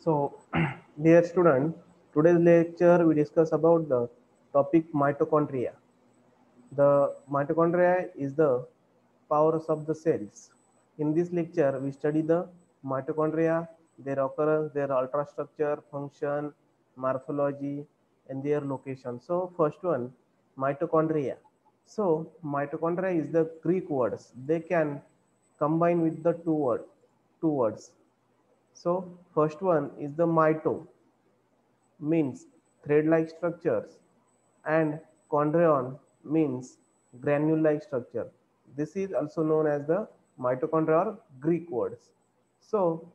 So, dear student, today's lecture we discuss about the topic mitochondria. The mitochondria is the powers of the cells. In this lecture, we study the mitochondria, their occurrence, their ultrastructure, function, morphology, and their location. So, first one, mitochondria. So, mitochondria is the Greek words. They can combine with the two words. So, first one is the mito, means thread-like structures, and chondrion means granule-like structure. This is also known as the mitochondria or Greek words. So,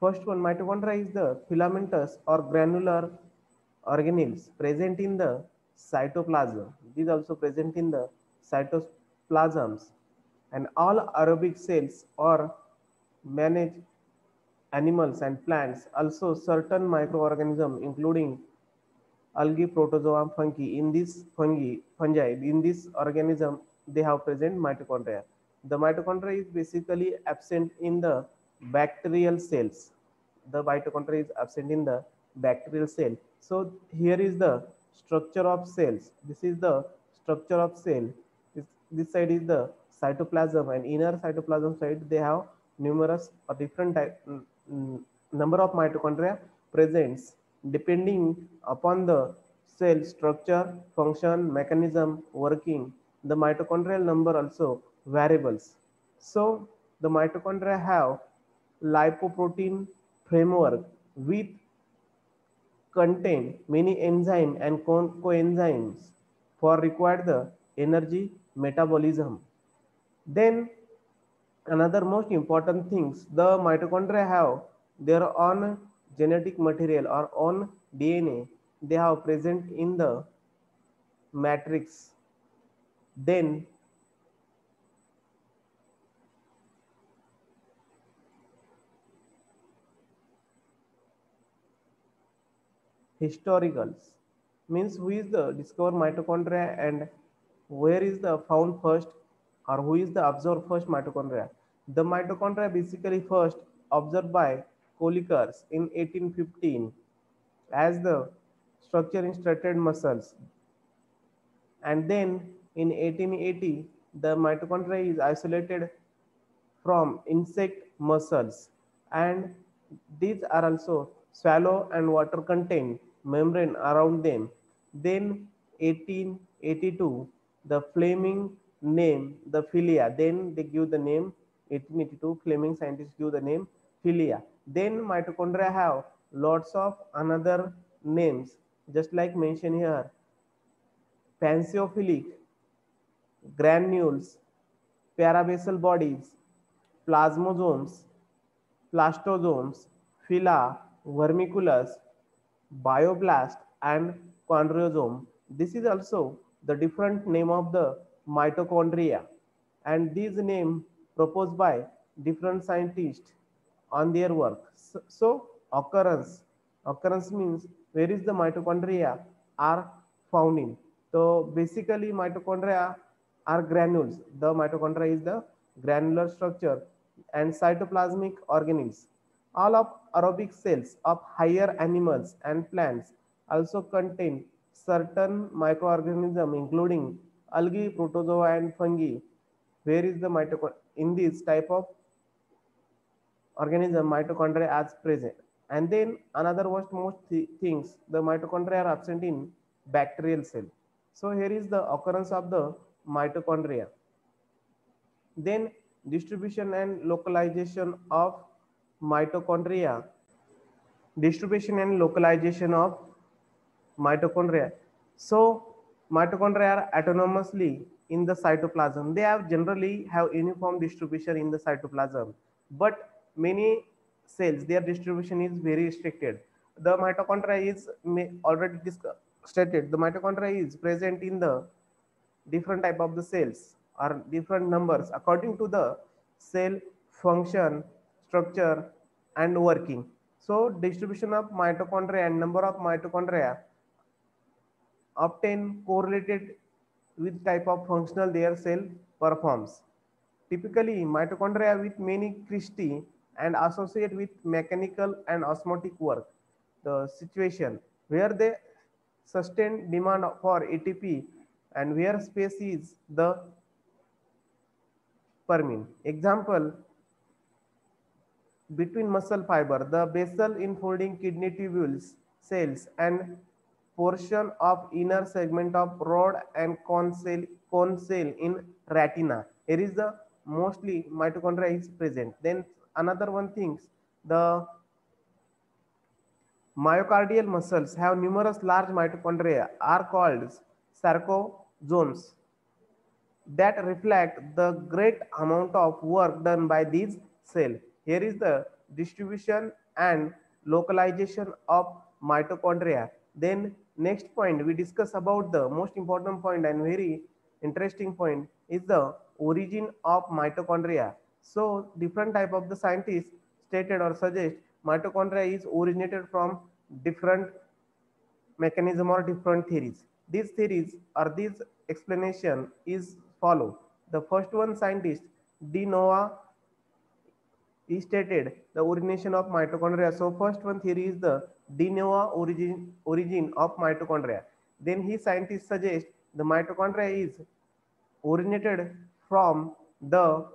first one, mitochondria is the filamentous or granular organelles present in the cytoplasm. These also present in the cytoplasms, and all aerobic cells or manage animals and plants, also certain microorganisms including algae, protozoa, fungi. In this fungi, in this organism, they have present mitochondria. The mitochondria is basically absent in the bacterial cells. The mitochondria is absent in the bacterial cell. So here is the structure of cells. This is the structure of cell. This side is the cytoplasm, and inner cytoplasm side they have numerous or different number of mitochondria presents depending upon the cell structure, function, mechanism, working. The mitochondrial number also variables. So the mitochondria have lipoprotein framework with contain many enzymes and coenzymes for required the energy metabolism. Then another most important things, the mitochondria have their own genetic material or own DNA. They have present in the matrix. Then historicals means who is the discover mitochondria and where is the found first or who is the observed first mitochondria. The mitochondria basically first observed by Kolliker in 1815 as the structure in striated muscles, and then in 1880 the mitochondria is isolated from insect muscles, and these are also shallow and water contained membrane around them. Then 1882 the Fleming name the philia, then they give the name 1882 Fleming scientists give the name philia. Then mitochondria have lots of another names just like mentioned here: panseophilic, granules, parabasal bodies, plasmosomes, plastosomes, phyla, vermiculus, bioblast, and chondrosome. This is also the different name of the mitochondria, and these name proposed by different scientists on their work. So occurrence means where is the mitochondria are found in. So basically mitochondria are granules. The mitochondria is the granular structure and cytoplasmic organelles. All of aerobic cells of higher animals and plants also contain certain microorganisms including algae, protozoa, and fungi. Where is the mitochondria? In this type of organism, mitochondria as present. And then another most things, the mitochondria are absent in bacterial cell. So here is the occurrence of the mitochondria. Then distribution and localization of mitochondria. Distribution and localization of mitochondria. So mitochondria are autonomously in the cytoplasm. They have generally have uniform distribution in the cytoplasm, but many cells their distribution is very restricted. The mitochondria is already stated. The mitochondria is present in the different type of the cells or different numbers according to the cell function, structure, and working. So distribution of mitochondria and number of mitochondria often correlated with type of functional their cell performs. Typically, mitochondria with many cristae and associate with mechanical and osmotic work. The situation where they sustain demand for ATP and where space is the permin. Example, between muscle fiber, the basal enfolding kidney tubules cells and portion of inner segment of rod and cone cell in retina. Here is the mostly mitochondria is present. Then another one things, the myocardial muscles have numerous large mitochondria are called sarcosomes that reflect the great amount of work done by these cells. Here is the distribution and localization of mitochondria. Then next point we discuss about the most important point and very interesting point is the origin of mitochondria. So different type of the scientists stated or suggest mitochondria is originated from different mechanism or different theories. These theories or this explanation is follow. The first one scientist De Nova he stated the origination of mitochondria. So first one theory is the de novo origin of mitochondria. Then he scientists suggest the mitochondria is originated from the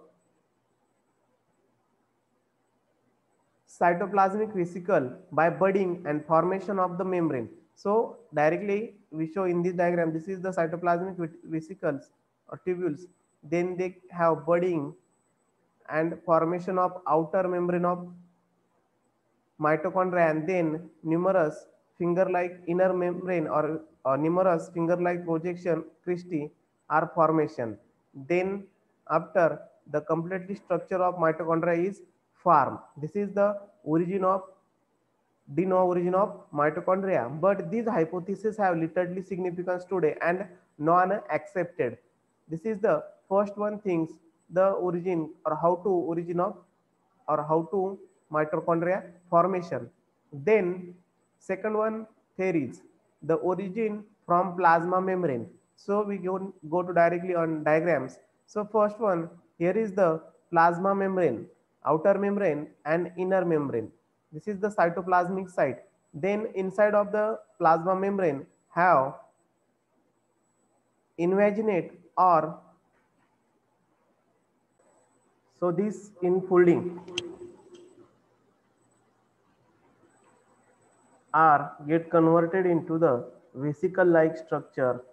cytoplasmic vesicle by budding and formation of the membrane. So directly we show in this diagram, this is the cytoplasmic vesicles or tubules. Then they have budding and formation of outer membrane of mitochondria and then numerous finger-like inner membrane or numerous finger-like projection cristae are formation. Then after the completely structure of mitochondria is formed. This is the origin of de novo origin of mitochondria. But these hypotheses have literally significance today and non-accepted. This is the first one things, the origin or how to origin of or how to mitochondria formation. Then second one theories, the origin from plasma membrane. So we go to directly on diagrams. So first one, here is the plasma membrane, outer membrane and inner membrane. This is the cytoplasmic site. Then inside of the plasma membrane have invaginate or so this enfolding are get converted into the vesicle like structure,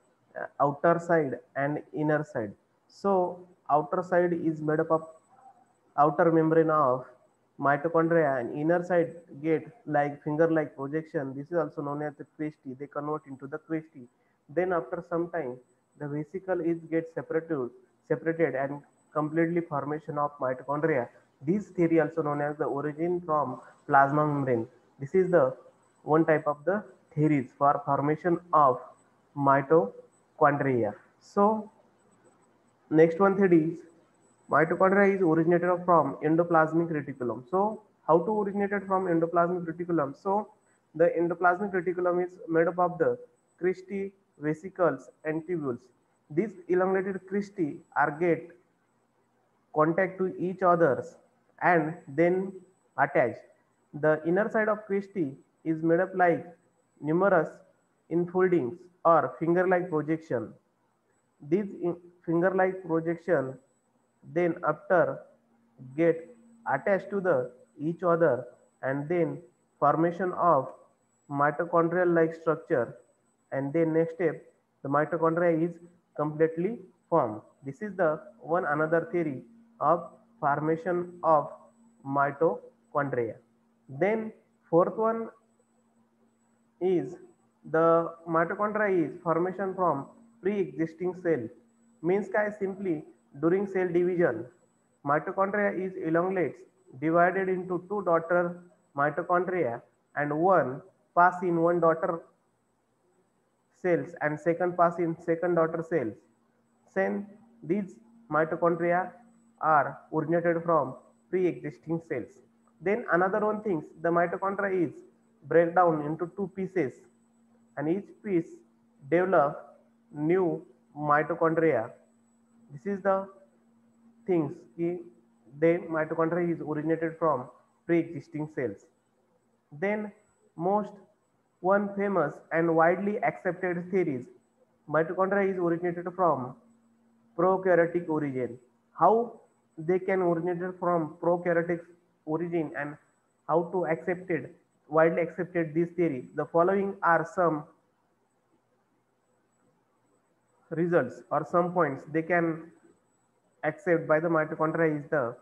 outer side and inner side. So outer side is made up of outer membrane of mitochondria and inner side get like finger like projection. This is also known as the cristae. They convert into the cristae. Then after some time the vesicle is get separated and completely formation of mitochondria. This theory also known as the origin from plasma membrane. This is the one type of the theories for formation of mitochondria. So next one theory is mitochondria is originated from endoplasmic reticulum. So how to originated from endoplasmic reticulum? So the endoplasmic reticulum is made up of the cristae, vesicles and tubules. These elongated cristae are get contact to each others and then attach. The inner side of cristae is made up like numerous enfoldings or finger-like projection. These finger-like projection then after get attached to the each other and then formation of mitochondrial like structure and then next step the mitochondria is completely formed. This is the one another theory of formation of mitochondria. Then fourth one is the mitochondria is formation from pre-existing cell. Means काय simply during cell division mitochondria is elongates divided into two daughter mitochondria and one pass in one daughter cells and second pass in second daughter cells. Then these mitochondria are originated from pre-existing cells. Then another one things, the mitochondria is break down into two pieces and each piece develop new mitochondria. This is the things then mitochondria is originated from pre-existing cells. Then most one famous and widely accepted theories, mitochondria is originated from prokaryotic origin. How they can originate from prokaryotic origin and how to accepted widely accepted this theory. The following are some results or some points they can accept by the mitochondria is the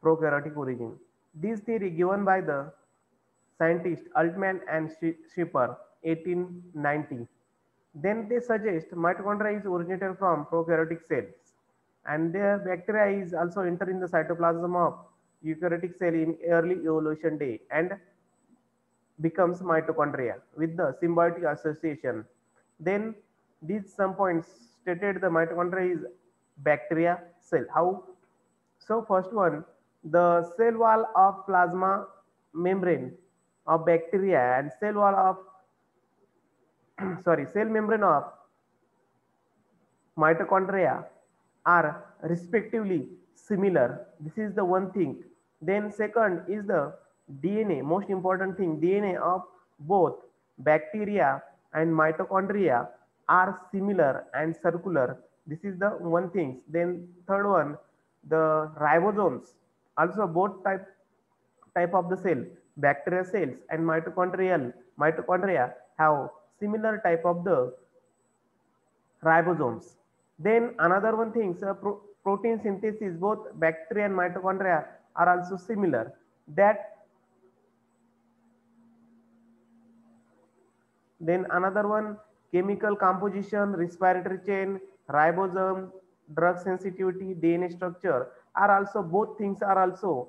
prokaryotic origin. This theory given by the scientist Altman and Schipper 1890. Then they suggest mitochondria is originated from prokaryotic cells and their bacteria is also enter in the cytoplasm of eukaryotic cell in early evolution day and becomes mitochondria with the symbiotic association. Then these some points stated the mitochondria is bacteria cell. How? So first one, the cell wall of plasma membrane of bacteria and cell wall of cell membrane of mitochondria are respectively similar. This is the one thing. Then second is the DNA, most important thing, DNA of both bacteria and mitochondria are similar and circular. This is the one thing. Then third one, the ribosomes, also both type of the cell, bacterial cells and mitochondria have similar type of the ribosomes. Then another one thing, protein synthesis, both bacteria and mitochondria are also similar. Then another one, chemical composition, respiratory chain, ribosome, drug sensitivity, DNA structure are also, both things are also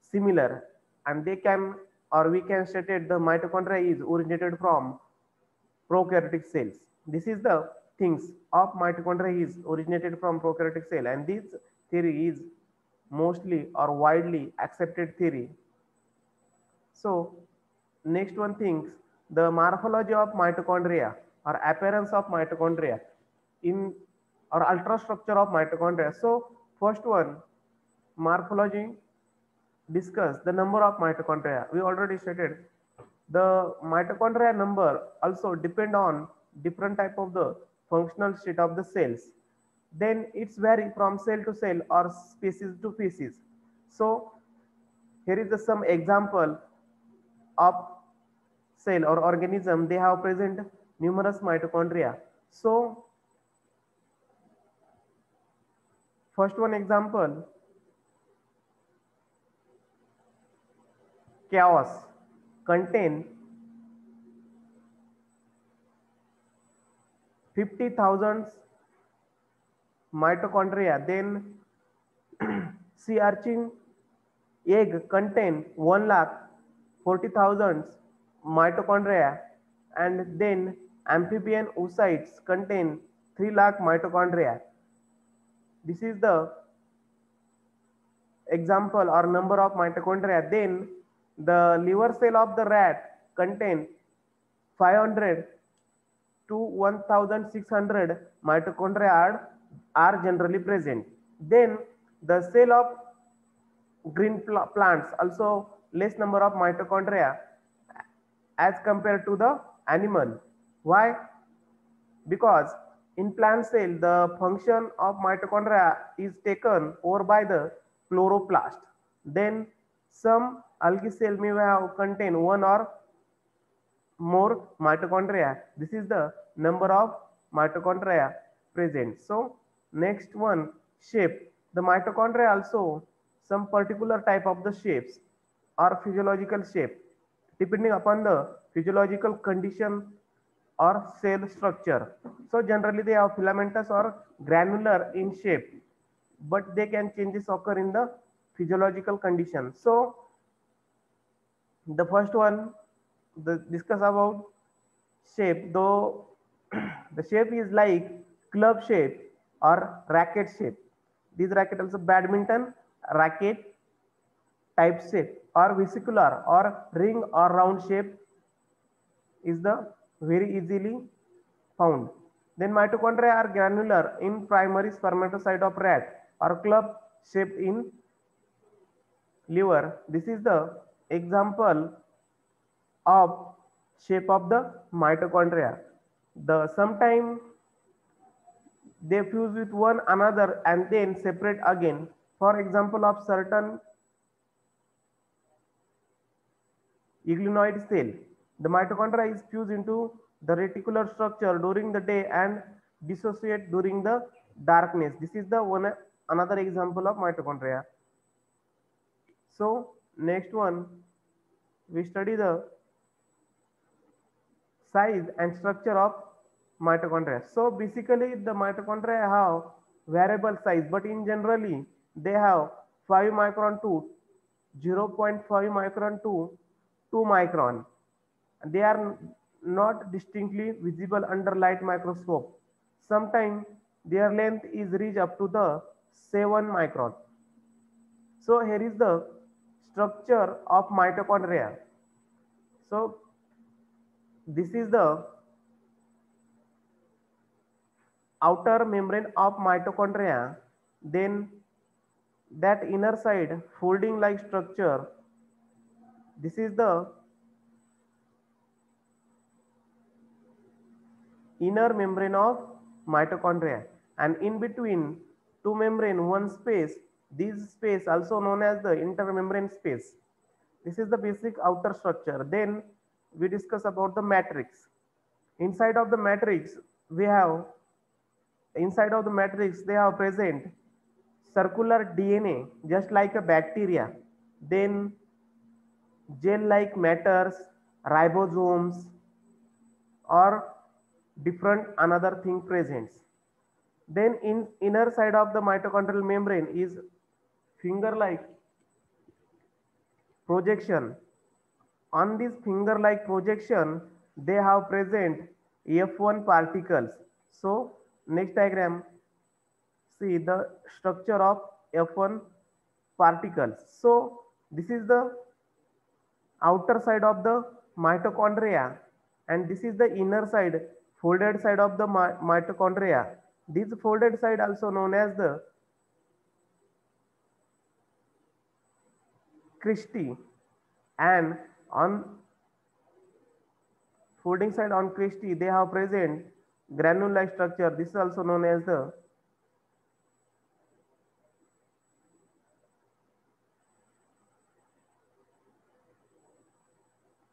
similar and they can or we can state it the mitochondria is originated from prokaryotic cells. This is the things of mitochondria is originated from prokaryotic cell and this theory is mostly or widely accepted theory. So next one things, the morphology of mitochondria or appearance of mitochondria in or ultrastructure of mitochondria. So first one, morphology, discuss the number of mitochondria. We already stated the mitochondria number also depend on different type of the functional state of the cells. Then it's vary from cell to cell or species to species. So here is the some example of cell or organism, they have present numerous mitochondria. So first one example, chaos contain 50,000 mitochondria. Then sea urchin egg contain 1,40,000 mitochondria and then amphibian oocytes contain 3 lakh mitochondria. This is the example or number of mitochondria. Then the liver cell of the rat contain 500 to 1,600 mitochondria are generally present. Then the cell of green plants also less number of mitochondria as compared to the animal. Why? Because in plant cell the function of mitochondria is taken over by the chloroplast. Then some algae cell may have contain one or more mitochondria. This is the number of mitochondria present. So next one, shape. The mitochondria also some particular type of the shapes or physiological shape depending upon the physiological condition or cell structure. So generally they are filamentous or granular in shape, but they can changes occur in the physiological condition. So the first one, discuss about shape. Though the shape is like club shape or racket shape. These racket also badminton racket type shape or vesicular or ring or round shape is the very easily found. Then mitochondria are granular in primary spermatocyte of rat or club shaped in liver. This is the example of shape of the mitochondria. The sometime they fuse with one another and then separate again. For example of certain euglenoid cell, the mitochondria is fused into the reticular structure during the day and dissociate during the darkness. This is the one another example of mitochondria. So next one, we study the size and structure of mitochondria. So basically the mitochondria have variable size, but in generally they have 5 micron to 0.5 micron to 2 micron. They are not distinctly visible under light microscope. Sometimes their length is reached up to the 7 micron. So here is the structure of mitochondria. So this is the outer membrane of mitochondria. Then that inner side folding like structure, this is the inner membrane of mitochondria, and in between two membrane one space, this space also known as the intermembrane space. This is the basic outer structure. Then we discuss about the matrix. Inside of the matrix we have, inside of the matrix they have present circular DNA just like a bacteria, then gel like matters, ribosomes, or different another thing presents. Then in inner side of the mitochondrial membrane is finger like projection. On this finger like projection they have present F1 particles. So next diagram, see the structure of F1 particles. So this is the outer side of the mitochondria, and this is the inner side, folded side of the mitochondria. This folded side also known as the cristae, and on folding side on cristae they have present granule-like structure. This is also known as the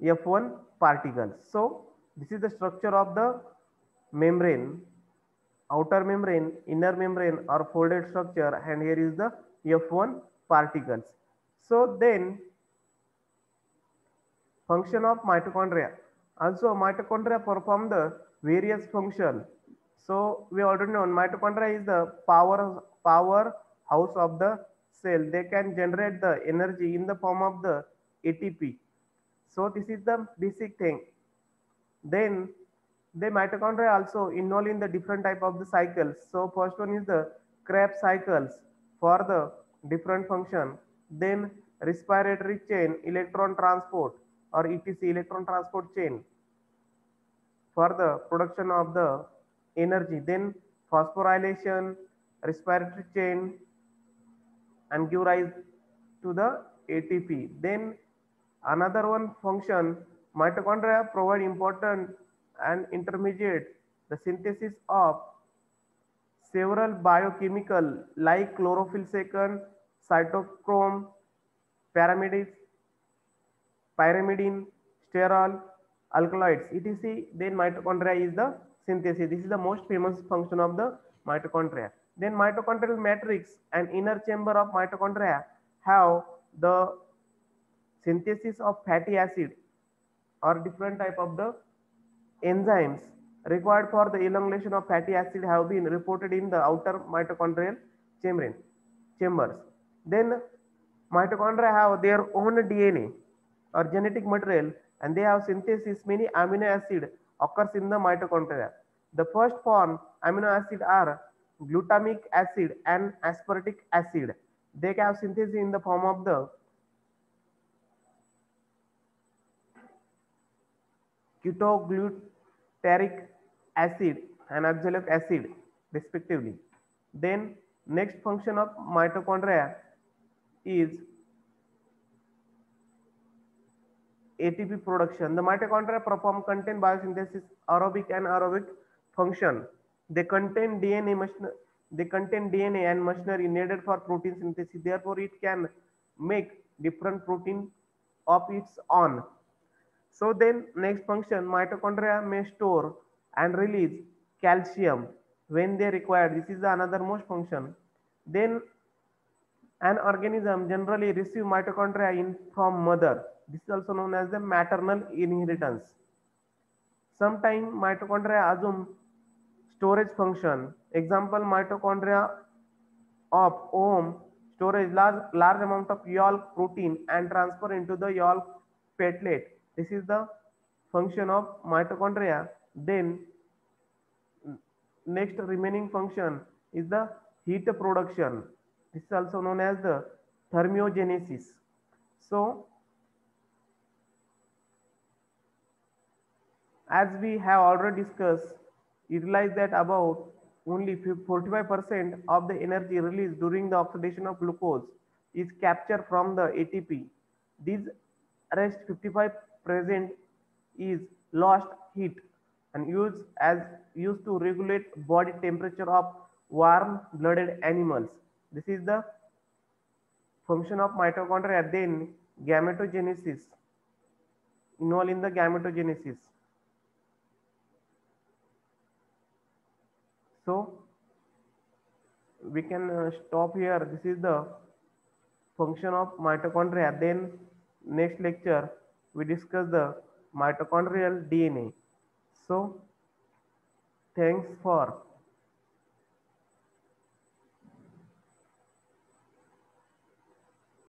F1 particles. So this is the structure of the membrane, outer membrane, inner membrane or folded structure, and here is the F1 particles. So then function of mitochondria. Also mitochondria perform the various function. So we already know mitochondria is the power house of the cell. They can generate the energy in the form of the ATP. So this is the basic thing. Then the mitochondria also involved in the different type of the cycles. So first one is the Krebs cycles for the different function. Then respiratory chain electron transport or ETC, electron transport chain, for the production of the energy. Then phosphorylation, respiratory chain, and give rise to the ATP. Then another one function, mitochondria provide important and intermediate the synthesis of several biochemical like chlorophyll second, cytochrome, pyrimidine, sterol, alkaloids, etc. Then mitochondria is the synthesis. This is the most famous function of the mitochondria. Then mitochondrial matrix and inner chamber of mitochondria have the synthesis of fatty acid or different type of the enzymes required for the elongation of fatty acid have been reported in the outer mitochondrial chambers. Then mitochondria have their own DNA or genetic material, and they have synthesis many amino acid occurs in the mitochondria. The first form amino acid are glutamic acid and aspartic acid. They have synthesis in the form of the ketoglutaric acid and oxalic acid respectively. Then next function of mitochondria is ATP production. The mitochondria perform contain biosynthesis, aerobic and aerobic function. They contain DNA and machinery needed for protein synthesis. Therefore, it can make different protein of its own. So then next function, mitochondria may store and release calcium when they require. This is the another most function. Then an organism generally receive mitochondria in from mother. This is also known as the maternal inheritance. Sometimes mitochondria assume storage function. Example, mitochondria of ovum storage large amount of yolk protein and transfer into the yolk platelet. This is the function of mitochondria. Then next remaining function is the heat production. This is also known as the thermogenesis. So as we have already discussed, you realize that about only 45% of the energy released during the oxidation of glucose is captured from the ATP. This rest 55% is lost heat and used to regulate body temperature of warm blooded animals. This is the function of mitochondria. Then gametogenesis, involved in the gametogenesis. So we can stop here. This is the function of mitochondria. Then next lecture we discuss the mitochondrial DNA. So thanks for